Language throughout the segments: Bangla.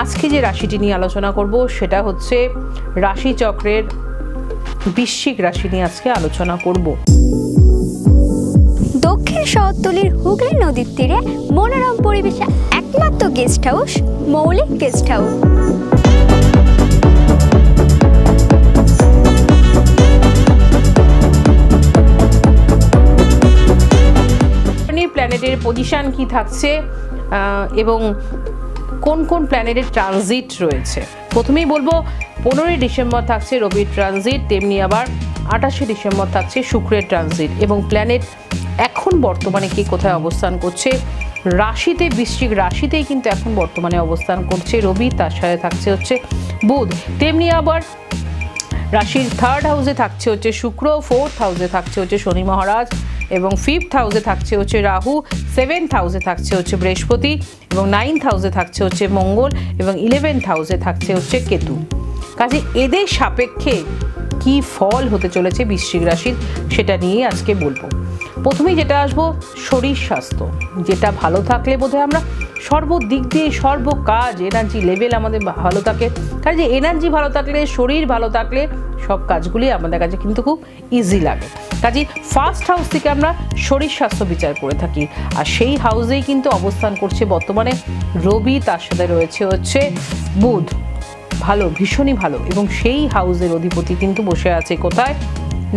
আজকে যে রাশিটি নিয়ে আলোচনা করব সেটা হচ্ছে রাশিচক্রের বৃশ্চিক রাশি নিয়ে আজকে আলোচনা করব। দক্ষিণ শহরতলির হুগলি নদীর তীরে মনোরম পরিবেশে একমাত্র গেস্ট হাউস মৌলিক গেস্ট হাউস। প্ল্যানেটের পজিশন কি থাকছে এবং কোন কোন প্ল্যানেটের ট্রানজিট রয়েছে। প্রথমেই বলবো 15ই ডিসেম্বর থাকছে রবির ট্রানজিট, তেমনি আবার 28শে ডিসেম্বর থাকছে শুক্রের ট্রানজিট। এবং প্ল্যানেট এখন বর্তমানে কি কোথায় অবস্থান করছে, রাশিতে বৃশ্চিক রাশিতেই কিন্তু এখন বর্তমানে অবস্থান করছে রবি, তার সাথে থাকছে হচ্ছে বুধ। তেমনি আবার রাশির 3rd হাউসে থাকছে হচ্ছে শুক্র, 4th হাউসে থাকছে হচ্ছে শনি মহারাজ, এবং 5th হাউসে থাকছে হচ্ছে রাহু, 7th হাউসে থাকছে হচ্ছে বৃহস্পতি, এবং 9th হাউসে থাকছে হচ্ছে মঙ্গল, এবং 11th হাউসে থাকছে হচ্ছে কেতু। কাজে এদের সাপেক্ষে কি ফল হতে চলেছে বৃশ্চিক রাশির সেটা নিয়ে আজকে বলবো। প্রথমেই যেটা আসবো শরীর স্বাস্থ্য, যেটা ভালো থাকলে বোধহয় আমরা সর্বদিক দিয়ে সর্বকাজ এনার্জি লেভেল আমাদের ভালো থাকে। কাজে এনার্জি ভালো থাকলে, শরীর ভালো থাকলে সব কাজগুলি আমাদের কাছে কিন্তু খুব ইজি লাগে। কাজে ফার্স্ট হাউস থেকে আমরা শরীর স্বাস্থ্য বিচার করে থাকি, আর সেই হাউসেই কিন্তু অবস্থান করছে বর্তমানে রবি, তার সাথে রয়েছে হচ্ছে বুধ। ভালো, ভীষণই ভালো। এবং সেই হাউসের অধিপতি কিন্তু বসে আছে কোথায়,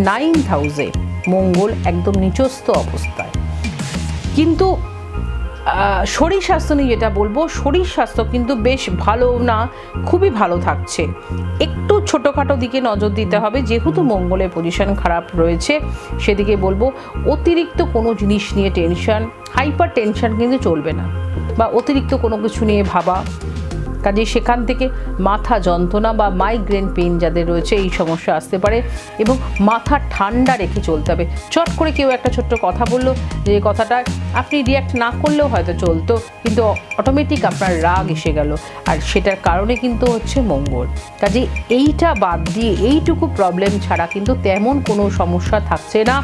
9th হাউসে, মঙ্গল একদম নিচস্থ অবস্থায়। কিন্তু শরীর স্বাস্থ্য নিয়ে যেটা বলবো, শরীর স্বাস্থ্য কিন্তু বেশ ভালো না, খুবই ভালো থাকছে। একটু ছোটোখাটো দিকে নজর দিতে হবে, যেহেতু মঙ্গলের পজিশন খারাপ রয়েছে। সেদিকে বলবো অতিরিক্ত কোনো জিনিস নিয়ে টেনশন, হাইপার টেনশন কিন্তু চলবে না, বা অতিরিক্ত কোনো কিছু নিয়ে ভাবা। কাজে সেখান থেকে মাথা যন্ত্রণা বা মাইগ্রেন পেন যাদের রয়েছে এই সমস্যা আসতে পারে, এবং মাথা ঠান্ডা রেখে চলতে হবে। চট করে কেউ একটা ছোট্ট কথা বললো, যে কথাটা আপনি রিয়াক্ট না করলেও হয়তো চলতো, কিন্তু অটোমেটিক আপনার রাগ এসে গেল, আর সেটার কারণে কিন্তু হচ্ছে মঙ্গল। কাজে এইটা বাদ দিয়ে এইটুকু প্রবলেম ছাড়া কিন্তু তেমন কোনো সমস্যা থাকছে না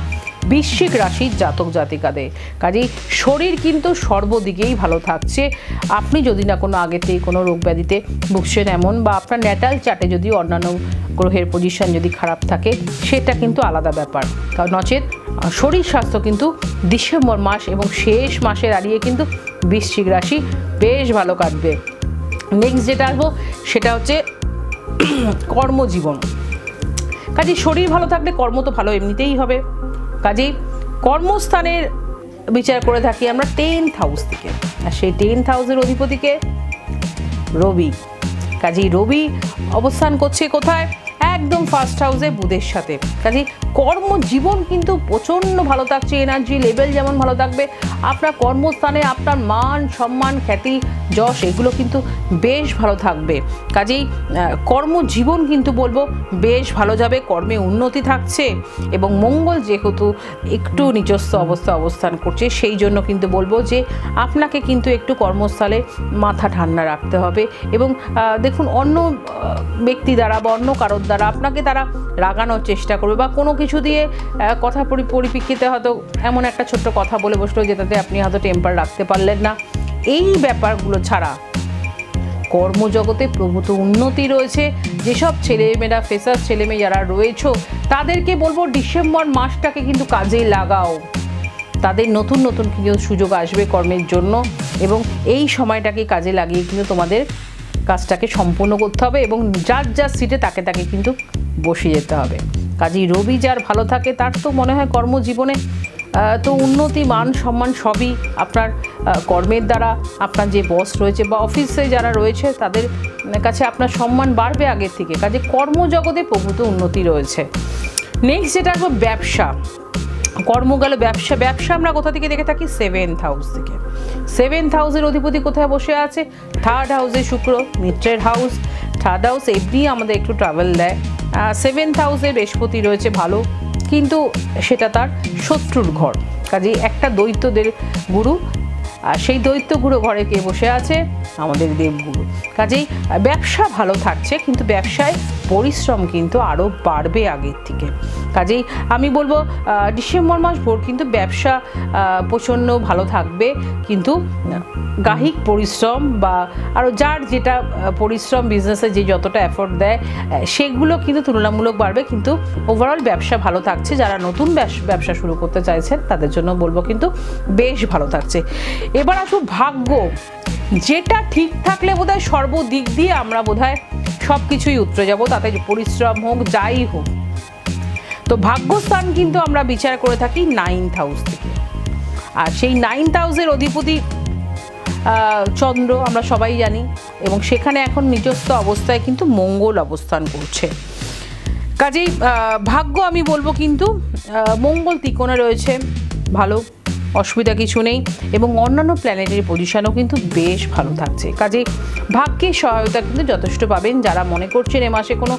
বৃশ্চিক রাশির জাতক জাতিকাদের। কাজেই শরীর কিন্তু সর্বদিকেই ভালো থাকছে। আপনি যদি না কোনো আগে থেকে কোনো রোগ ব্যাধিতে ভুগছেন এমন, বা আপনার ন্যাটাল চার্টে যদি অন্যান্য গ্রহের পজিশন যদি খারাপ থাকে, সেটা কিন্তু আলাদা ব্যাপার। কারণ নচেত শরীর স্বাস্থ্য কিন্তু ডিসেম্বর মাস এবং শেষ মাসের আড়িয়ে কিন্তু বৃশ্চিক রাশি বেশ ভালো কাটবে। নেক্সট যেটা আসবো সেটা হচ্ছে কর্মজীবন। কাজেই শরীর ভালো থাকলে কর্ম তো ভালো এমনিতেই হবে। কাজেই কর্মস্থানের বিচার করে থাকি আমরা 10th হাউস থেকে, আর সেই 10th হাউসের অধিপতিকে রবি। কাজেই রবি অবস্থান করছে কোথায়, একদম ফার্স্ট হাউসে বুধের সাথে। কাজেই কর্মজীবন কিন্তু প্রচণ্ড ভালো থাকছে, এনার্জি লেভেল যেমন ভালো থাকবে, আপনার কর্মস্থানে আপনার মান সম্মান খ্যাতি যশ এগুলো কিন্তু বেশ ভালো থাকবে। কাজেই কর্মজীবন কিন্তু বলবো বেশ ভালো যাবে, কর্মে উন্নতি থাকছে। এবং মঙ্গল যেহেতু একটু নিচস্থ অবস্থান করছে, সেই জন্য কিন্তু বলবো যে আপনাকে কিন্তু একটু কর্মস্থলে মাথা ঠান্ডা রাখতে হবে। এবং দেখুন অন্য ব্যক্তি দ্বারা বা অন্য কারোর দ্বারা আপনাকে তারা রাগানোর চেষ্টা করবে, বা কোনো কিছু দিয়ে কথা পরিপ্রেক্ষিতে হয়তো এমন একটা ছোট্ট কথা বলে বসলো যেটাতে আপনি হয়তো টেম্পার রাখতে পারলেন না। এই ব্যাপারগুলো ছাড়া কর্মজগতে প্রভূত উন্নতি রয়েছে। যেসব ছেলেমেয়েরা ফ্রেশার ছেলেমেয়ে যারা রয়েছে তাদেরকে বলবো ডিসেম্বর মাসটাকে কিন্তু কাজে লাগাও, তাদের নতুন নতুন কিছু সুযোগ আসবে কর্মের জন্য, এবং এই সময়টাকে কাজে লাগিয়ে কিন্তু তোমাদের কাজটাকে সম্পূর্ণ করতে হবে, এবং যার যার সিটে তাকে কিন্তু বসে যেতে হবে। কাজেই রবি যার ভালো থাকে তার তো মনে হয় কর্মজীবনে তো উন্নতি, মান সম্মান সবই আপনার কর্মের দ্বারা, আপনার যে বস রয়েছে বা অফিসে যারা রয়েছে তাদের কাছে আপনার সম্মান বাড়বে আগের থেকে। কাজে কর্মজগতে প্রভূত উন্নতি রয়েছে। নেক্সট যেটা আসবো ব্যবসা। কর্ম গেল, ব্যবসা আমরা কোথা থেকে দেখে থাকি, 7th হাউস থেকে। 7th হাউসের অধিপতি কোথায় বসে আছে, 3rd হাউসে শুক্র, মিত্রের হাউস। 3rd হাউস এমনি আমাদের একটু ট্রাভেল দেয়। 7th হাউসে বৃহস্পতি রয়েছে ভালো, কিন্তু সেটা তার শত্রুর ঘর। কাজেই একটা দৈত্যদের গুরু, আর সেই দৈত্য গুরু ঘরে কে বসে আছে, আমাদের দেবগুরু। কাজেই ব্যবসা ভালো থাকছে, কিন্তু ব্যবসায় পরিশ্রম কিন্তু আরও বাড়বে আগের থেকে। কাজেই আমি বলবো ডিসেম্বর মাস ভোর কিন্তু ব্যবসা প্রচণ্ড ভালো থাকবে, কিন্তু গাহিক পরিশ্রম বা আরও যার যেটা পরিশ্রম বিজনেসে যে যতটা এফোর্ট দেয় সেগুলো কিন্তু তুলনামূলক বাড়বে, কিন্তু ওভারঅল ব্যবসা ভালো থাকছে। যারা নতুন ব্যবসা শুরু করতে চাইছেন তাদের জন্য বলবো কিন্তু বেশ ভালো থাকছে। এবার আসুন ভাগ্য, যেটা ঠিক থাকলে বোধহয় সর্বদিক দিয়ে আমরা বোধহয় সব কিছুই উতরে যাব, তাতে পরিশ্রম হোক যাই হোক। তো ভাগ্যস্থান কিন্তু আমরা বিচার করে থাকি 9th হাউস থেকে, আর সেই 9th হাউসের অধিপতি চন্দ্র আমরা সবাই জানি, এবং সেখানে এখন নিজস্ব অবস্থায় কিন্তু মঙ্গল অবস্থান করছে। কাজেই ভাগ্য আমি বলবো কিন্তু মঙ্গল ত্রিকোণে রয়েছে, ভালো, অসুবিধা কিছু নেই, এবং অন্যান্য প্ল্যানেটারি পজিশনও কিন্তু বেশ ভালো থাকছে। কাজেই ভাগ্যের সহায়তা কিন্তু যথেষ্ট পাবেন। যারা মনে করছেন এ মাসে কোনো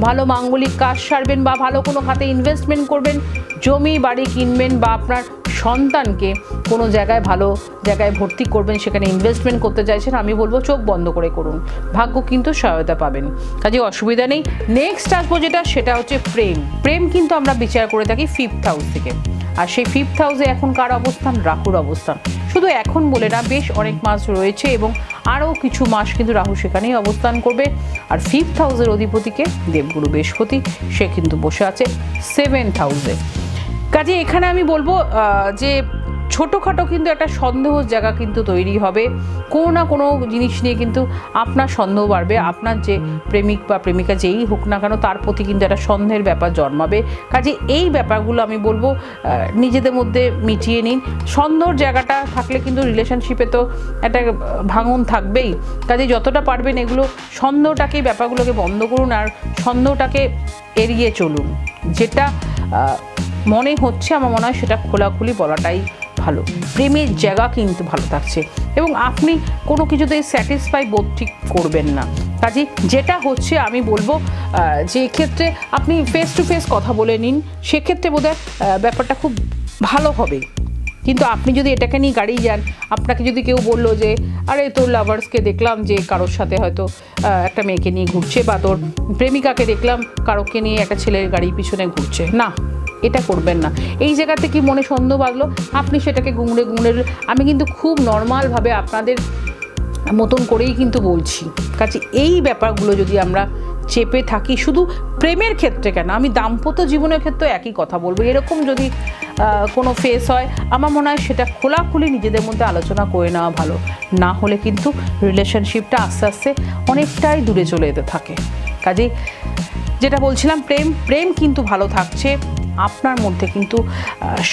ভালো মাঙ্গলিক কাজ সারবেন বা ভালো কোনো খাতে ইনভেস্টমেন্ট করবেন, জমি বাড়ি কিনবেন বা আপনার সন্তানকে কোনো জায়গায় ভালো জায়গায় ভর্তি করবেন, সেখানে ইনভেস্টমেন্ট করতে চাইছেন, আমি বলবো চোখ বন্ধ করে করুন, ভাগ্য কিন্তু সহায়তা পাবেন, কাজে অসুবিধা নেই। নেক্সট আসবো সেটা হচ্ছে প্রেম কিন্তু আমরা বিচার করে থাকি 5th হাউস থেকে, আর সেই 5th হাউসে এখন কার অবস্থান? রাহুর অবস্থান। শুধু এখন বলে না, বেশ অনেক মাস রয়েছে এবং আরও কিছু মাস কিন্তু রাহু সেখানেই অবস্থান করবে। আর 5th হাউসের অধিপতিকে দেবগুরু বৃহস্পতি, সে কিন্তু বসে আছে 7th হাউসে। কাজে এখানে আমি বলবো যে ছোটোখাটো কিন্তু একটা সন্দেহ জায়গা কিন্তু তৈরি হবে, কোনো না কোনো জিনিস নিয়ে কিন্তু আপনার সন্দেহ বাড়বে। আপনার যে প্রেমিক বা প্রেমিকা যেই হোক না কেন তার প্রতি কিন্তু একটা সন্দেহের ব্যাপার জন্মাবে। কাজে এই ব্যাপারগুলো আমি বলবো নিজেদের মধ্যে মিটিয়ে নিন। সন্দেহর জায়গাটা থাকলে কিন্তু রিলেশনশিপে তো একটা ভাঙন থাকবেই। কাজে যতটা পারবেন এগুলো সন্দেহটাকে, ব্যাপারগুলোকে বন্ধ করুন আর সন্দেহটাকে এড়িয়ে চলুন। যেটা মনে হচ্ছে আমার মনে হয় সেটা খোলাখুলি বলাটাই ভালো। প্রেমের জায়গা কিন্তু ভালো থাকছে এবং আপনি কোনো কিছুতে স্যাটিসফাই বোধ ঠিক করবেন না। কাজে যেটা হচ্ছে আমি বলবো যে ক্ষেত্রে আপনি ফেস টু ফেস কথা বলে নিন, সেক্ষেত্রে বোধহয় ব্যাপারটা খুব ভালো হবে। কিন্তু আপনি যদি এটাকে নিয়ে গাড়ি যান, আপনাকে যদি কেউ বললো যে আরে তোর লাভার্সকে দেখলাম যে কারোর সাথে হয়তো একটা মেয়েকে নিয়ে ঘুরছে, বা তোর প্রেমিকাকে দেখলাম কারোকে নিয়ে একটা ছেলের গাড়ির পিছনে ঘুরছে, না এটা করবেন না। এই জায়গাতে কি মনে সন্দেহ বাঁধলো, আপনি সেটাকে গুঁড়ে আমি কিন্তু খুব নর্মালভাবে আপনাদের মতন করেই কিন্তু বলছি। কাজে এই ব্যাপারগুলো যদি আমরা চেপে থাকি, শুধু প্রেমের ক্ষেত্রে কেন, আমি দাম্পত্য জীবনের ক্ষেত্রে একই কথা বলবো, এরকম যদি কোনো ফেস হয় আমার মনে হয় সেটা খোলাখুলি নিজেদের মধ্যে আলোচনা করে নেওয়া ভালো। না হলে কিন্তু রিলেশনশিপটা আস্তে আস্তে অনেকটাই দূরে চলে যেতে থাকে। কাজেই যেটা বলছিলাম, প্রেম কিন্তু ভালো থাকছে। আপনার মধ্যে কিন্তু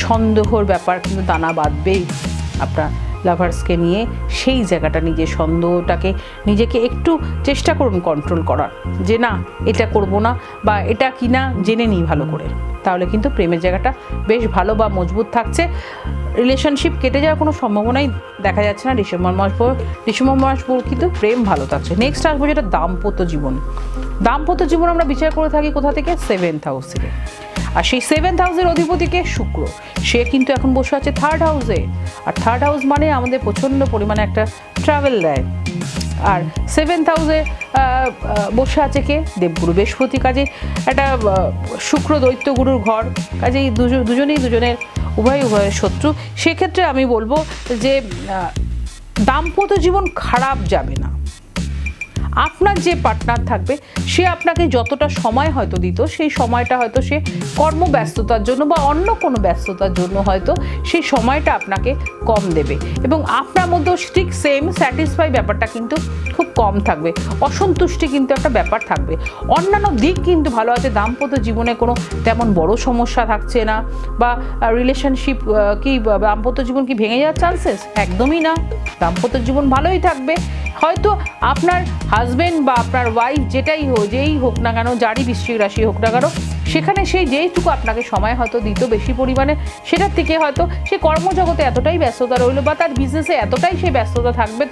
সন্দেহর ব্যাপার কিন্তু দানা বাঁধবেই আপনার লাভার্সকে নিয়ে। সেই জায়গাটা নিজের সন্দেহটাকে নিজেকে একটু চেষ্টা করুন কন্ট্রোল করার, যে না এটা করব না বা এটা কি না জেনে নিই ভালো করে, তাহলে কিন্তু প্রেমের জায়গাটা বেশ ভালো বা মজবুত থাকছে। রিলেশনশিপ কেটে যাওয়ার কোনো সম্ভাবনাই দেখা যাচ্ছে না ডিসেম্বর মাস পর কিন্তু প্রেম ভালো থাকছে। নেক্সট আসবো যেটা দাম্পত্য জীবন আমরা বিচার করে থাকি কোথা থেকে? 7th হাউস থেকে। আর সেই 7th হাউসের অধিপতিকে শুক্র, সে কিন্তু এখন বসে আছে 3rd হাউসে। আর 3rd হাউস মানে আমাদের প্রচণ্ড পরিমাণে একটা ট্রাভেল দেয়। আর 7th হাউসে বসে আছে কে? দেবগুরু বৃহস্পতি। কাজে একটা শুক্র দৈত্যগুরুর ঘর, কাজেই দুজনেই দুজনের উভয়ের শত্রু। সেক্ষেত্রে আমি বলবো যে দাম্পত্য জীবন খারাপ যাবে না। আপনার যে পার্টনার থাকবে সে আপনাকে যতটা সময় হয়তো দিত, সেই সময়টা হয়তো সে কর্মব্যস্ততার জন্য বা অন্য কোনো ব্যস্ততার জন্য হয়তো সেই সময়টা আপনাকে কম দেবে, এবং আপনার মধ্যেও ঠিক সেম স্যাটিসফাই ব্যাপারটা কিন্তু খুব কম থাকবে। অসন্তুষ্টি কিন্তু একটা ব্যাপার থাকবে। অন্যান্য দিক কিন্তু ভালো আছে। দাম্পত্য জীবনে কোনো তেমন বড় সমস্যা থাকছে না, বা রিলেশনশিপ কি দাম্পত্য জীবন কি ভেঙে যাওয়ার চান্সেস? একদমই না, দাম্পত্য জীবন ভালোই থাকবে। হয়তো আপনার হাজবেন্ড বা আপনার ওয়াইফ যেই হোক না কেন, যারই বৃশ্চিক রাশি হোক না কেন, সেখানে সেই যেইটুকু আপনাকে সময় হয়তো দিত বেশি পরিমাণে, সেটার থেকে হয়তো সে কর্মজগতে এতটাই ব্যস্ততা রইল বা তার বিজনেসে এতটাই সে ব্যস্ততা থাকবে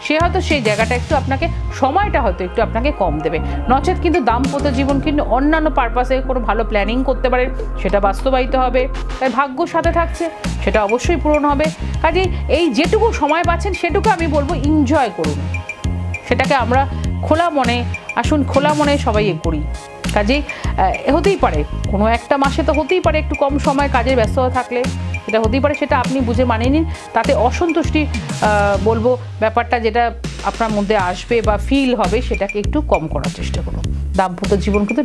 সে হয়তো সেই জায়গাটা একটু আপনাকে সময়টা হয়তো একটু আপনাকে কম দেবে। নচেত কিন্তু দাম্পত্য জীবন কিন্তু অন্যান্য পারপাসে কোনো ভালো প্ল্যানিং করতে পারেন, সেটা বাস্তবায়িত হবে। তাই ভাগ্য সাথে থাকছে, সেটা অবশ্যই পূরণ হবে। কাজেই এই যেটুকু সময় পাচ্ছেন সেটুকু আমি বলবো এনজয় করুন, সেটাকে আমরা খোলা মনে সবাই করি। কাজেই হতেই পারে কোনো একটা মাসে তো হতেই পারে একটু কম সময় কাজের ব্যস্ততা থাকলে, সেটা হতেই পারে, সেটা আপনি বুঝে মানিয়ে নিন। তাতে অসন্তুষ্টি বলবো ব্যাপারটা যেটা আপনার মধ্যে আসবে বা ফিল হবে সেটাকে একটু কম করার চেষ্টা করুন। দাম্পত্য জীবন কিন্তু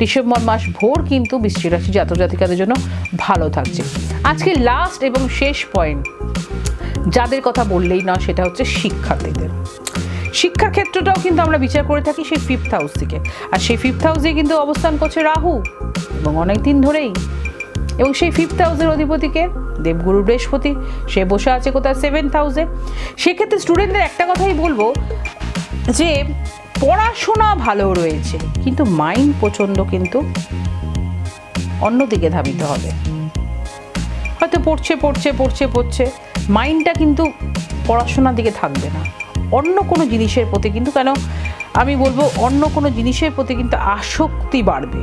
ডিসেম্বর মাস ভোর কিন্তু বৃশ্চিক রাশি জাতক জাতিকাদের জন্য ভালো থাকছে। আজকে লাস্ট এবং শেষ পয়েন্ট যাদের কথা বললেই না, সেটা হচ্ছে শিক্ষার্থীদের। শিক্ষার ক্ষেত্রটাও কিন্তু আমরা বিচার করে থাকি সেই 5th হাউস থেকে, আর সেই 5th হাউসে কিন্তু অবস্থান করছে রাহু এবং অনেক দিন ধরেই, এবং সেই 5th হাউসের অধিপতিকে দেবগুরু বৃহস্পতি, সে বসে আছে কোথায় 7th হাউসে। সেক্ষেত্রে স্টুডেন্টদের একটা কথাই বলবো যে পড়াশোনা ভালো রয়েছে কিন্তু মাইন্ড প্রচণ্ড কিন্তু অন্যদিকে ধাবিত হবে। হয়তো পড়ছে মাইন্ডটা কিন্তু পড়াশোনার দিকে থাকবে না, অন্য কোনো জিনিসের প্রতি কিন্তু, কেন আমি বলবো অন্য কোনো জিনিসের প্রতি কিন্তু আসক্তি বাড়বে।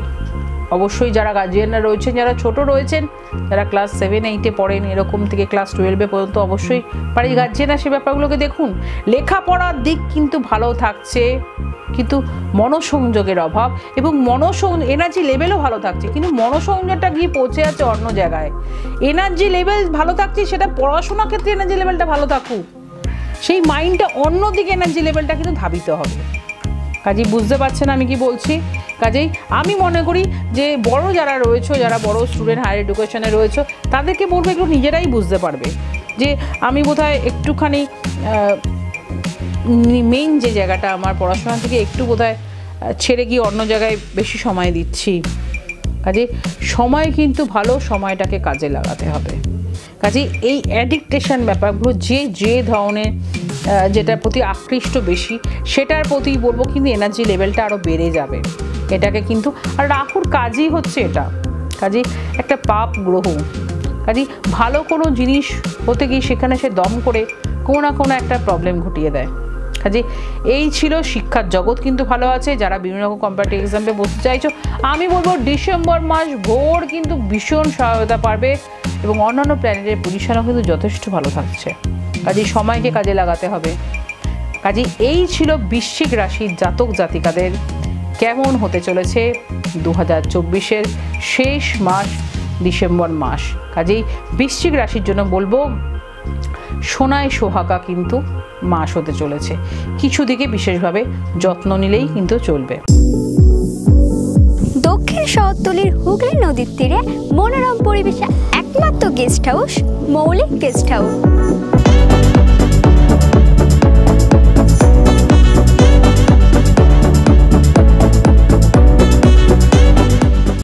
অবশ্যই যারা গার্জিয়ানরা রয়েছেন, যারা ছোট রয়েছেন, যারা ক্লাস 7-8-এ পড়েন, এরকম থেকে ক্লাস 12-এ পর্যন্ত অবশ্যই বাড়ির গার্জিয়ানরা সে ব্যাপারগুলোকে দেখুন। লেখাপড়ার দিক কিন্তু ভালো থাকছে, কিন্তু মনোসংযোগের অভাব এবং এনার্জি লেভেলও ভালো থাকছে, কিন্তু মনোসংযোগটা গিয়ে পৌঁছে আছে অন্য জায়গায়। এনার্জি লেভেল ভালো থাকছে, সেটা পড়াশোনার ক্ষেত্রে এনার্জি লেভেলটা ভালো থাকুক, সেই মাইন্ডটা অন্যদিকে এনার্জি লেভেলটা কিন্তু ধাবিত হবে। কাজেই বুঝতে পারছেন আমি কি বলছি? কাজেই আমি মনে করি যে বড় যারা রয়েছে, যারা বড় স্টুডেন্ট হায়ার এডুকেশনে রয়েছে, তাদেরকে বলবো একটু নিজেরাই বুঝতে পারবে যে আমি বোধহয় একটুখানি মেইন যে জায়গাটা আমার পড়াশোনা থেকে একটু বোধহয় ছেড়ে গিয়ে অন্য জায়গায় বেশি সময় দিচ্ছি। কাজে সময় কিন্তু ভালো, সময়টাকে কাজে লাগাতে হবে। কাজে এই অ্যাডিকটেশন ব্যাপারগুলো যে ধরনের যেটার প্রতি আকৃষ্ট বেশি, সেটার প্রতি বলবো কিন্তু এনার্জি লেভেলটা আরও বেড়ে যাবে। এটাকে কিন্তু, আর রাহুর কাজই হচ্ছে এটা, কাজেই একটা পাপ গ্রহ, কাজেই ভালো কোনো জিনিস হতে গিয়ে সেখানে সে দম করে কোনো না কোনো একটা প্রবলেম ঘটিয়ে দেয়। কাজে এই ছিল শিক্ষার জগৎ কিন্তু ভালো আছে। যারা বিভিন্ন রকম কম্পিটিটিভ এক্সামে বসতে চাইছো, আমি বলবো ডিসেম্বর মাস ভোর কিন্তু ভীষণ সহায়তা পাবে এবং অন্যান্য প্ল্যানেটের পজিশনও কিন্তু যথেষ্ট ভালো থাকছে। কাজেই সময়কে কাজে লাগাতে হবে। কাজেই এই ছিল বৃশ্চিক রাশির জাতক জাতিকাদের কেমন হতে চলেছে 2024-এর শেষ মাস ডিসেম্বর মাস। কাজেই বৃশ্চিক রাশির জন্য বলবো সোনায় সোহাগা কিন্তু মাস হতে চলেছে। কিছু দিকে বিশেষভাবে যত্ন নিলেই কিন্তু চলবে। দক্ষিণ শহরতলির হুগলি নদীর তীরে মনোরম পরিবেশে একমাত্র গেস্ট হাউস মৌলিক গেস্ট হাউস।